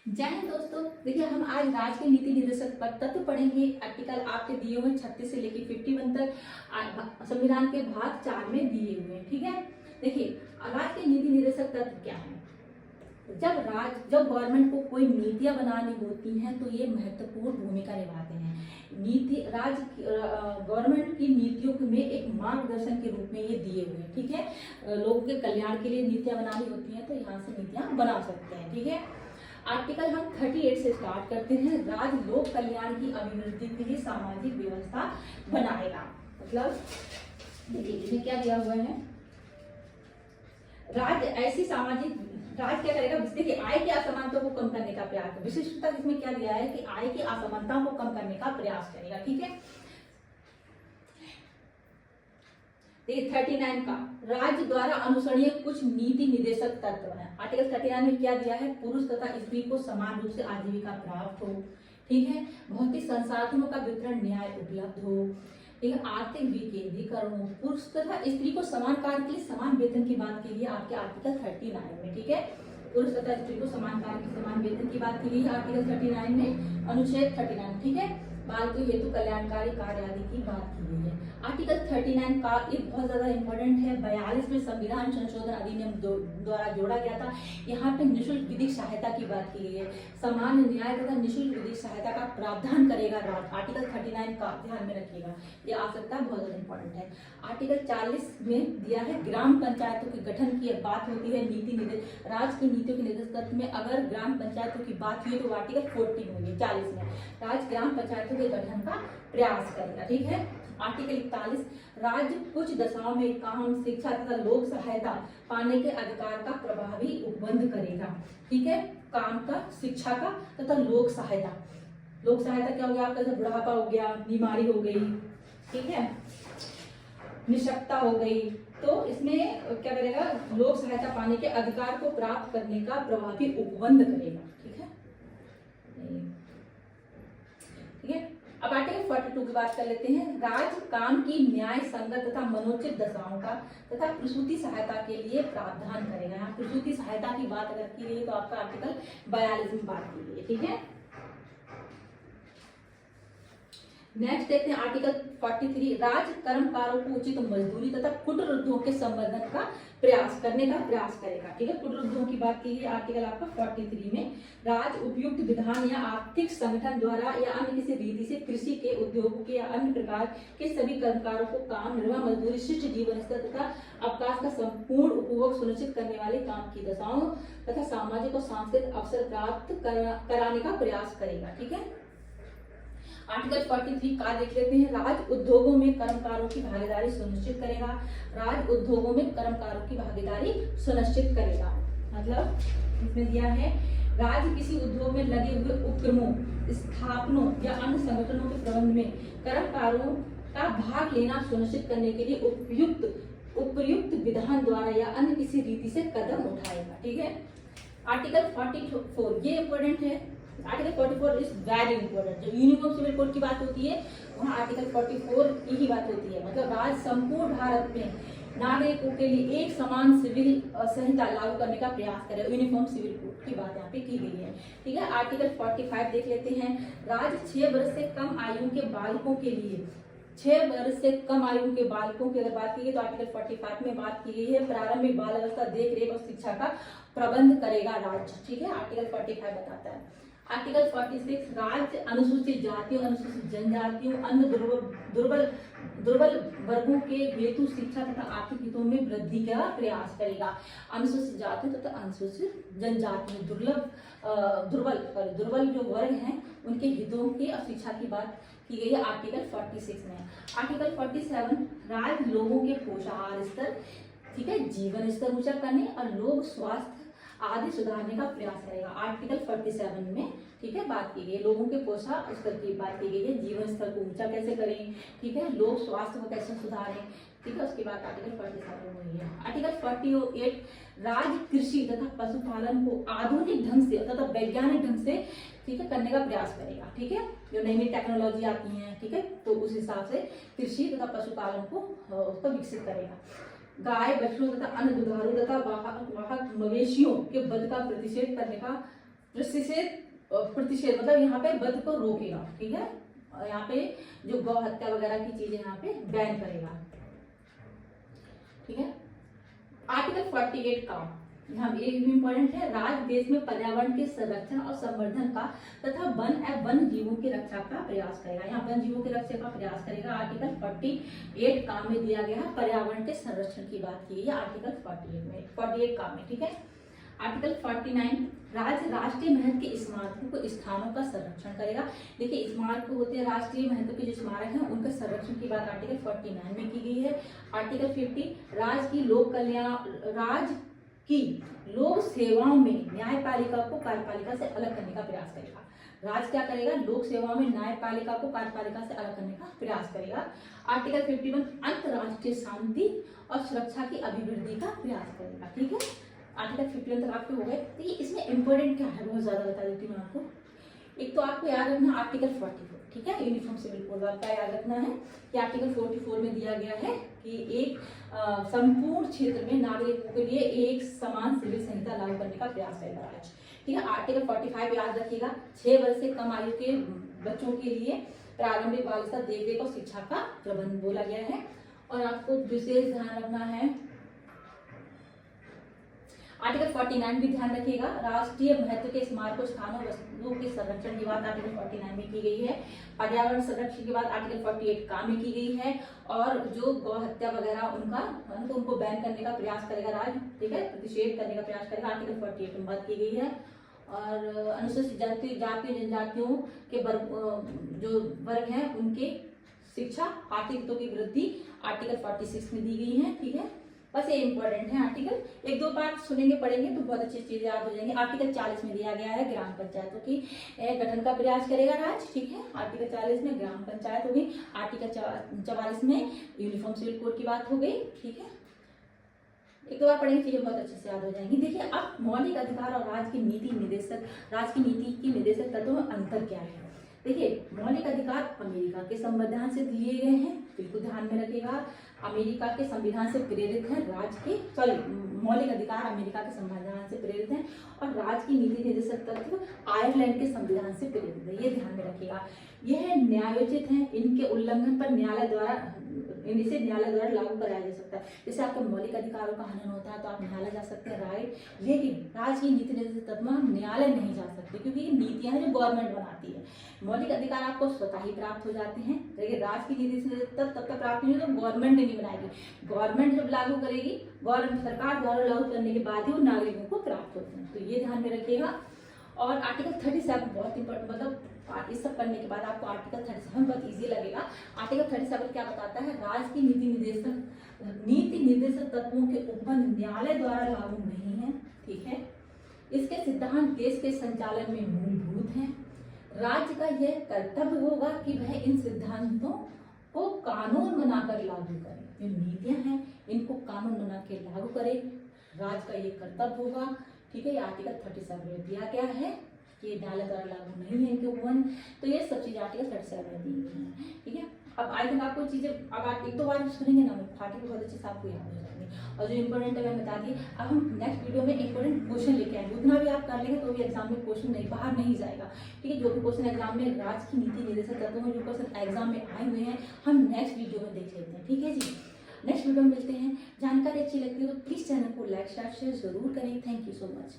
जय हिंद दोस्तों। देखिए, हम आज राज्य के नीति निर्देशक पर तत्व पढ़ेंगे। आर्टिकल आपके दिए हुए 36 से लेकर 51 तक संविधान के भाग 4 में दिए हुए हैं। ठीक है, देखिए राज्य के नीति निर्देशक तत्व क्या है। जब गवर्नमेंट को कोई नीतियां बनानी होती हैं तो ये महत्वपूर्ण भूमिका निभाते हैं। गवर्नमेंट की नीतियों में एक मार्गदर्शन के रूप में ये दिए हुए हैं। ठीक है, लोगों के कल्याण के लिए नीतियां बनानी होती हैं तो यहाँ से नीतियां बना सकते हैं। ठीक है, आर्टिकल हम 38 से स्टार्ट करते हैं। राज्य लोक कल्याण की अभिवृद्धि के लिए सामाजिक व्यवस्था बनाएगा। मतलब देखिए इसमें क्या दिया हुआ है, राज्य क्या करेगा। देखिए, आय की असमानता को कम करने का प्रयास, विशिष्टता इसमें क्या दिया है कि आय की असमानता को कम करने का प्रयास करेगा। ठीक है, 39 का राज्य द्वारा अनुसरणीय कुछ नीति निर्देशक तत्व है। आर्टिकल 39 में क्या दिया है, पुरुष तथा स्त्री को समान रूप से आजीविका प्राप्त हो। ठीक है, भौतिक संसाधनों का वितरण न्याय उपलब्ध हो। ठीक है, आर्थिक विकेंद्रीकरण हो। पुरुष तथा स्त्री को समान कार्य के लिए समान वेतन की बात की गई आपके आर्टिकल 39 में। ठीक है, पुरुष तथा स्त्री को समान कार्य के समान वेतन की बात की गई है आर्टिकल 39 में, अनुच्छेद 39। ठीक है, बालिका हेतु कल्याणकारी कार्य आदि की बात की गई है। आर्टिकल 39 का एक बहुत ज्यादा इंपॉर्टेंट है, 42 में संविधान संशोधन अधिनियम द्वारा जोड़ा गया था। यहाँ पे निःशुल्क विधिक सहायता की बात की गई है। सामान्य न्याय तथा निःशुल्क विधिक सहायता का प्रावधान करेगा राज्य। आर्टिकल 39 का ध्यान में रखिएगा, ये आ सकता है, बहुत ज्यादा इंपॉर्टेंट है। आर्टिकल 40 में दिया है, ग्राम पंचायतों के गठन की बात होती है। राज्य की नीतियों के निर्देशक तत्व में अगर ग्राम पंचायतों की बात हुई तो आर्टिकल 40 होगी। 40 में राज्य ग्राम पंचायतों के गठन का प्रयास करेगा। ठीक है, आर्टिकल 41, राज्य कुछ दशाओं में काम, शिक्षा तथा लोक सहायता पाने के अधिकार का प्रभावी उपबंध करेगा। ठीक है, काम का, शिक्षा का तथा लोक सहायता। लोक सहायता क्या हो गया आपका, जैसे बुढ़ापा हो गया, बीमारी हो गई, ठीक है, निशक्तता हो गई, तो इसमें क्या करेगा, लोक सहायता पाने के अधिकार को प्राप्त करने का प्रभावी उपबंध करेगा। ठीक है, ठीक है। अब आर्टिकल 42 की बात कर लेते हैं। राज्य काम की न्याय संगत तथा मनोचित दशाओं का तथा प्रसूति सहायता के लिए प्रावधान करेगा। यहाँ प्रसूति सहायता की बात अगर की गई तो आपका आर्टिकल 42 में बात की गई है। ठीक है, नेक्स्ट देखते हैं आर्टिकल 43, राज्य कर्मकारों को उचित मजदूरी तथा कुटीर उद्योग के संवर्धन का प्रयास करने का प्रयास करेगा। ठीक है, कुटीर उद्योग की बात की गई आर्टिकल आपका 43 में। राज्य उपयुक्त विधान या आर्थिक संगठन द्वारा या अन्य किसी रीति से कृषि के, उद्योग के या अन्य प्रकार के सभी कर्मकारों को काम, निर्वाह मजदूरी, शिष्ट जीवन स्तर तथा अवकाश का संपूर्ण उपभोग सुनिश्चित करने वाले काम की दशाओं तथा सामाजिक और सांस्कृतिक अवसर प्राप्त कराने का प्रयास करेगा। ठीक है, आर्टिकल 43 का देख लेते हैं। राज्य उद्योगों में कर्मकारों की भागीदारी सुनिश्चित करेगा। राज्य उद्योगों में कर्मकारों की भागीदारी सुनिश्चित करेगा, मतलब इसमें दिया है, राज्य किसी उद्योग में लगे हुए उपक्रमों, स्थापनों या अन्य संगठनों के प्रबंध में कर्मकारों का भाग लेना सुनिश्चित करने के लिए उपयुक्त विधान द्वारा या अन्य किसी रीति से कदम उठाएगा। ठीक है, आर्टिकल 44 ये इंपॉर्टेंट है। Article 44 is very important. जब यूनिफॉर्म सिविल कोड की बात होती है वहाँ आर्टिकल 44 की ही बात होती है। मतलब राज्य संपूर्ण भारत में नागरिकों के लिए एक समान सिविल संहिता लागू करने का प्रयास करे। यूनिफॉर्म सिविल कोड की बात यहाँ पे की गई है। ठीक है, आर्टिकल 45 देख लेते हैं। राज्य 6 वर्ष से कम आयु के बालकों के लिए, 6 वर्ष से कम आयु के बालकों की अगर बात की गई तो आर्टिकल 45 में बात की गई है, प्रारंभिक बाल अवस्था देख रेख और शिक्षा का प्रबंध करेगा राज्य। ठीक है, आर्टिकल 45 बताता है। आर्टिकल 46, राज्य अनुसूचित जातियों, अनुसूचित जनजातियों, अन्य दुर्बल वर्गों के हेतु शिक्षा तथा आर्थिक हितों में वृद्धि का प्रयास करेगा। अनुसूचित जातियों तथा अनुसूचित जनजातियों, दुर्बल जो वर्ग हैं उनके हितों की और शिक्षा की बात की गई है आर्टिकल 46 में। आर्टिकल 47, राज्य लोगों के पोषाहार स्तर, ठीक है, जीवन स्तर ऊंचा करने और लोक स्वास्थ्य आदि सुधारने का प्रयास करेगा। आर्टिकल 47 में, ठीक है, बात की गई है, लोगों के पोषण स्तर की बात की गई है, जीवन स्तर को ऊंचा कैसे करें, ठीक है, लोक स्वास्थ्य को कैसे सुधारें। ठीक है, उसके बाद आर्टिकल 47 में है। आर्टिकल 48, राज्य कृषि तथा पशुपालन को आधुनिक ढंग से तथा वैज्ञानिक ढंग से, ठीक है, करने का प्रयास करेगा। ठीक है, जो नई नई टेक्नोलॉजी आती है, ठीक है, तो उस हिसाब से कृषि तथा पशुपालन को उसको विकसित करेगा। गाय, बछड़ों तथा अन्य दुधारू तथा वाहक मवेशियों के वध का प्रतिषेध करने का प्रतिषेध मतलब यहाँ पे वध को रोकेगा, ठीक है। और यहाँ पे जो गौ हत्या वगैरह की चीजें यहाँ पे बैन करेगा, ठीक है। आर्टिकल 48 का यहाँ ये भी इम्पोर्टेंट है, राज्य देश में पर्यावरण के संरक्षण और संवर्धन का तथा वन एवं वन जीवों की रक्षा का प्रयास करेगा। यहाँ वन जीवों की रक्षा का प्रयास करेगा। आर्टिकल 48 काम में दिया गया है, पर्यावरण के संरक्षण की बात की है आर्टिकल 48 काम में, ठीक है। आर्टिकल 49 राज्य राष्ट्रीय महत्व के स्मारकों को स्थानों का संरक्षण करेगा। देखिए स्मारक होते हैं राष्ट्रीय महत्व के जो स्मारक हैं उनके संरक्षण की बात आर्टिकल 49 में की गई है। आर्टिकल 50 राज्य की लोक कल्याण राज्य की लोक सेवाओं में न्यायपालिका को कार्यपालिका से अलग करने का प्रयास करेगा। राज्य क्या करेगा, लोक सेवाओं में न्यायपालिका को कार्यपालिका से अलग करने का प्रयास करेगा। आर्टिकल 51 अंतर्राष्ट्रीय शांति और सुरक्षा की अभिवृद्धि का प्रयास करेगा, ठीक है। आर्टिकल 51 तक आपके हो गए। तो ये इसमें इंपॉर्टेंट क्या है बहुत ज्यादा बता देती हूँ आपको। एक तो आपको याद रखना आर्टिकल 44, ठीक है, यूनिफॉर्म सिविल कोड आपका याद रखना है कि आर्टिकल 44 में दिया गया है कि एक संपूर्ण क्षेत्र में नागरिकों के लिए एक समान सिविल संहिता लागू करने का प्रयास करेगा राज्य, ठीक है। आर्टिकल 45 याद रखिएगा, 6 वर्ष से कम आयु के बच्चों के लिए प्रारंभिक बाल स्तर देखरेख और शिक्षा का प्रबंध बोला गया है। और आपको विशेष ध्यान रखना है आर्टिकल 49 भी ध्यान रखिएगा, राष्ट्रीय महत्व के स्मारकों स्थानों वस्तुओं के संरक्षण की बात आर्टिकल 49 में की गई है। पर्यावरण संरक्षण की बात आर्टिकल 48 का में की गई है। और जो गौ हत्या वगैरह उनको बैन करने का प्रयास करेगा राज्य, ठीक है, प्रतिषेध करने का प्रयास करेगा, आर्टिकल 48 में बात की गई है। और अनुसूचित जाति जनजातियों के जो वर्ग है उनके शिक्षा आर्थिक हितों की वृद्धि आर्टिकल 46 में दी गई है, ठीक है। बस ये इंपॉर्टेंट है आर्टिकल, एक दो बार सुनेंगे पढ़ेंगे तो बहुत अच्छी चीजें याद हो जाएंगी। आर्टिकल 40 में दिया गया है ग्राम पंचायतों की गठन का प्रयास करेगा राज्य, ठीक है। आर्टिकल 40 में ग्राम पंचायत हो गई। आर्टिकल 44 में यूनिफॉर्म सिविल कोड की बात हो गई, ठीक है। एक दो बार पढ़ेंगे चीजें बहुत अच्छे से याद हो जाएंगी। देखिए अब मौलिक अधिकार और राज्य की नीति की निदेशक तत्वों में अंतर क्या है। देखिए मौलिक अधिकार अमेरिका के संविधान से दिए गए हैं, बिल्कुल ध्यान में रखिएगा, अमेरिका के संविधान से प्रेरित है मौलिक अधिकार अमेरिका के संविधान से प्रेरित हैं और राज्य की नीति निर्देशक तत्व आयरलैंड के संविधान से प्रेरित है, ये ध्यान में रखिएगा। यह न्यायोचित है, इनके उल्लंघन पर न्यायालय द्वारा लागू कराया जा सकता है। जैसे आपके मौलिक अधिकारों का हनन होता है तो आप न्यायालय जा सकते हैं, राइट। लेकिन राज्य की नीति निर्देशक तत्व में हम न्यायालय नहीं जा सकते क्योंकि ये नीतियां हैं जो गवर्नमेंट बनाती है। मौलिक अधिकार आपको स्वतः ही प्राप्त हो जाते हैं, लेकिन राज्य की नीति निर्देशक तत्व तब तक प्राप्त नहीं होगा तो गवर्नमेंट नहीं बनाएगी। गवर्नमेंट जब लागू करेगी, गवर्नमेंट सरकार द्वारा लागू करने के बाद ही वो नागरिकों को प्राप्त होते हैं, तो ये ध्यान में रखिएगा। और आर्टिकल 37 बहुत इंपॉर्टेंट, मतलब इस सब करने के बाद आपको आर्टिकल 37 बहुत इजी लगेगा। आर्टिकल 37 क्या बताता है, राज्य की नीति निर्देशक तत्वों के उपबंध न्यायालय द्वारा लागू नहीं है, ठीक है। इसके सिद्धांत देश के संचालन में मूलभूत हैं। राज्य का यह कर्तव्य होगा कि वह इन सिद्धांतों को कानून बनाकर लागू करे। जो नीतियां हैं इनको कानून बना के लागू करे, राज्य का ये कर्तव्य होगा, ठीक है। ये आर्टिकल 37 में दिया गया है कि न्यायालय द्वारा लागू नहीं है इनके उपबंध, तो ये सब चीजें आर्टिकल 37 में दी गई है, ठीक है। अब आई थिंक आपको चीजें अगर एक दो बार सुनेंगे ना आर्टिकल बहुत अच्छे से आपको याद हो जाएंगे और जो इंपॉर्टेंट है मैं बता दी। अब हम नेक्स्ट वीडियो में इंपॉर्टेंट क्वेश्चन लेके आएंगे, उतना भी आप कर लेंगे तो भी एग्जाम में क्वेश्चन नहीं बाहर नहीं जाएगा, ठीक है। जो भी क्वेश्चन एग्जाम में राज्य की नीति निर्देशक तत्वों में जो क्वेश्चन एग्जाम में आए हुए हैं हम नेक्स्ट वीडियो में देख लेते हैं, ठीक है जी। नेक्स्ट वीडियो में मिलते हैं। जानकारी अच्छी लगती है तो प्लीज चैनल को लाइक शेयर जरूर करें। Thank you so much.